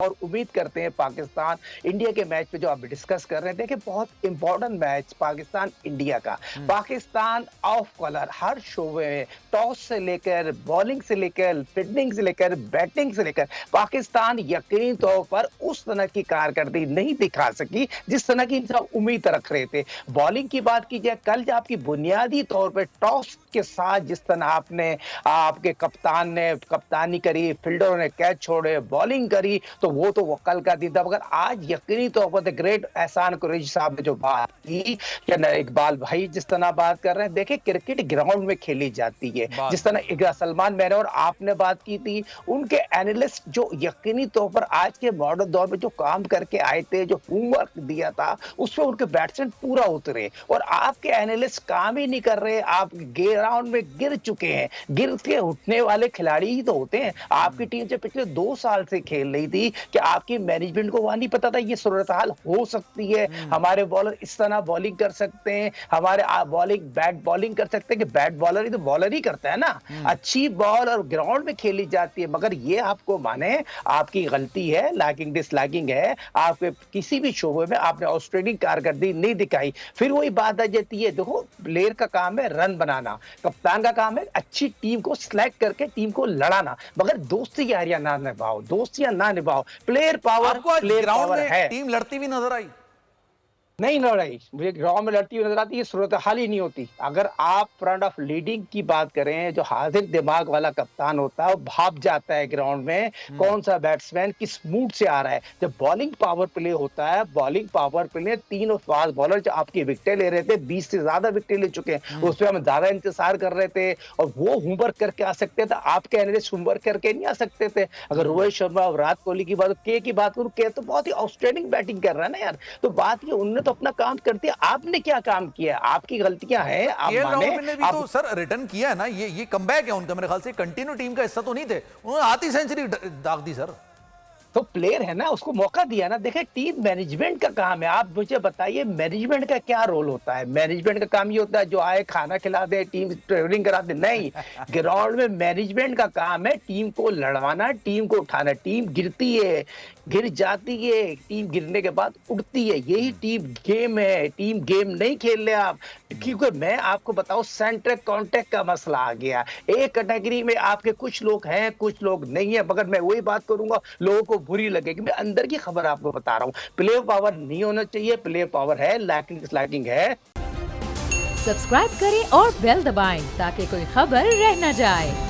और उम्मीद करते हैं पाकिस्तान इंडिया के मैच पे जो आप डिस्कस कर रहे हैं, देखिए बहुत इंपॉर्टेंट मैच पाकिस्तान इंडिया का। हुँ। पाकिस्तान ऑफ कलर हर शोबे में, टॉस से लेकर बॉलिंग से लेकर फील्डिंग से लेकर बैटिंग से लेकर पाकिस्तान यकीनी तौर पर उस तरह की कारकर्दगी नहीं दिखा सकी जिस तरह की इंसान उम्मीद रख रहे थे। बॉलिंग की बात की जाए, कल जो आपकी बुनियादी तौर पर टॉस के साथ जिस तरह आपने आपके कप्तान ने कप्तानी करी, फील्डरों ने कैच छोड़े, बॉलिंग करी, तो वो कल का दिन था। मगर आज यकीनी तौर पर द ग्रेट एहसान कुरैशी साहब ने जो बात की कि न इकबाल भाई जिस तरह बात कर रहे हैं, देखिए क्रिकेट ग्राउंड में खेली जाती है। बात जिस तरह सलमान मैंने और आपने बात की थी, उनके एनालिस्ट जो यकीनी तौर पर आज के मॉडर्न दौर में जो काम करके आए थे, जो होमवर्क दिया था, उसमें उनके बैट्समैन पूरा उतरे और आपके एनालिस्ट काम ही नहीं कर रहे। आप ग्राउंड में गिर चुके हैं, गिर के उठने वाले खिलाड़ी ही तो होते हैं। आपकी टीम जो पिछले 2 साल से खेल रही थी, कि आपकी मैनेजमेंट को वहां नहीं पता था ये सूरत हाल हो सकती है, हुँ। हमारे बॉलर इस तरह बॉलिंग कर सकते हैं, हमारे बॉलिंग बैट बॉलिंग कर सकते हैं, कि बैट बॉलर ही तो बॉलर ही करता है ना। हुँ। अच्छी बॉल और ग्राउंड में खेली जाती है, मगर ये आपको माने आपकी गलती है, लैकिंग डिसलैकिंग है, आपके किसी भी शोबे में आपने आउटस्टैंडिंग कारकर्दगी नहीं दिखाई। फिर वही बात आ जाती है, देखो प्लेयर का काम है रन बनाना, कप्तान का काम है अच्छी टीम को सिलेक्ट करके टीम को लड़ाना, मगर दोस्ती यारियां ना निभाओ, दोस्तियां ना निभाओ। आपको आज प्लेयर ग्राउंड पावर में है। टीम लड़ती हुई नज़र आई? नहीं लड़ाई मुझे ग्राउंड में लड़ती हुई नजर आती है, सूरत हाल ही नहीं होती। अगर आप फ्रंट ऑफ लीडिंग की बात करें, जो हाजिर दिमाग वाला कप्तान होता है वो भाप जाता है ग्राउंड में, हुँ। कौन सा बैट्समैन किस मूड से आ रहा है। जब बॉलिंग पावर प्ले होता है, बॉलिंग पावर प्ले तीन और फास्ट बॉलर जो आपकी विकेटें ले रहे थे, 20 से ज्यादा विकेटें ले चुके हैं, हुँ। उसमें हम ज्यादा इंतजार कर रहे थे और वो होमवर्क करके आ सकते थे। आपके एनालिस्ट होमवर्क करके नहीं आ सकते थे। अगर हुँ। रोहित शर्मा और विराट कोहली की बात, के की बात करूं, के तो बहुत ही आउटस्टैंडिंग बैटिंग कर रहा है ना यार। तो बात ये, उन्होंने तो अपना काम कर दिया, आपने क्या काम किया? आपकी गलतियां हैं, पर आप केएल माने। राहुल ने भी आप तो सर रिटर्न किया है ना, ये कमबैक है उनका। मेरे ख्याल से कंटिन्यू टीम का हिस्सा तो नहीं थे, उन्होंने आती सेंचुरी दाग दी सर। तो प्लेयर है ना, उसको मौका दिया ना। देखिए टीम मैनेजमेंट का काम है, आप मुझे बताइए मैनेजमेंट का क्या रोल होता है? मैनेजमेंट का काम ये होता है जो आए खाना खिला दे, टीम ट्रेवलिंग करा दे? नहीं, ग्राउंड में मैनेजमेंट का काम है टीम को लड़वाना, टीम को उठाना। टीम गिरती है, गिर जाती है, टीम गिरने के बाद उठती है, यही टीम गेम है। टीम गेम नहीं खेल रहे आप, क्योंकि मैं आपको बताऊं सेंटर कॉन्टेक्ट का मसला आ गया। एक कैटेगरी में आपके कुछ लोग हैं, कुछ लोग नहीं है, मगर मैं वही बात करूंगा, लोगों को बुरी लगेगी। मैं अंदर की खबर आपको बता रहा हूँ, प्लेयर पावर नहीं होना चाहिए, प्लेयर पावर है, लैकिंग स्लैकिंग है। सब्सक्राइब करें और बेल दबाएं ताकि कोई खबर रह न जाए।